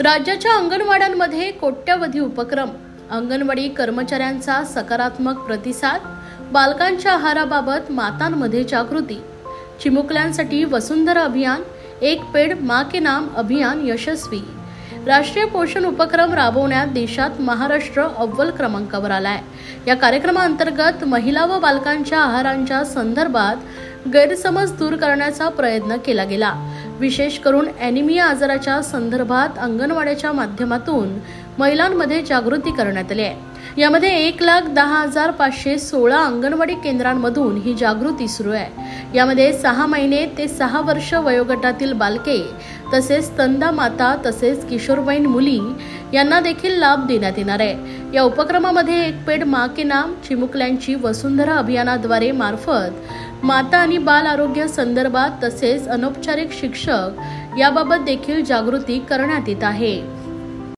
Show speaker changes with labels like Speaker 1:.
Speaker 1: राज्याच्या अंगणवाड्यांमध्ये कोट्यवधी उपक्रम, अंगणवाडी कर्मचाऱ्यांचा सकारात्मक प्रतिसाद, बालकांच्या आहाराबाबत मातांमध्ये जागृती, चिमुकल्यांसाठी वसुंधरा अभियान, एक पेड़ मां के नाम अभियान यशस्वी। राष्ट्रीय पोषण उपक्रम राबवण्यात देशात महाराष्ट्र अव्वल क्रमांकावर आलाय। या कार्यक्रमाअंतर्गत महिला व बालकांच्या आहारांच्या संदर्भात गैरसमज दूर करण्याचा प्रयत्न केला गेला। विशेष करून ॲनिमिया आजाराच्या संदर्भात अंगणवाड्याच्या माध्यमातून महिलांमध्ये जागृती करण्यात आली आहे। यामध्ये 1,10,516 अंगणवाडी केंद्रांमधून ही जागृती सुरू आहे। यामध्ये 6 महिने ते 6 वर्ष वयोगटातील बालके तसेच स्तनदा माता तसेच किशोरवयीन मुली यांना देखील लाभ देण्यात येणार आहे। या उपक्रमामध्ये एक पेड़ मां के नाम, चिमुकल्यांची वसुंधरा अभियानाद्वारे मार्फत माता आणि बाल आरोग्य संदर्भात तसेच अनौपचारिक शिक्षक याबाबत देखील जागृती करण्यात येत आहे।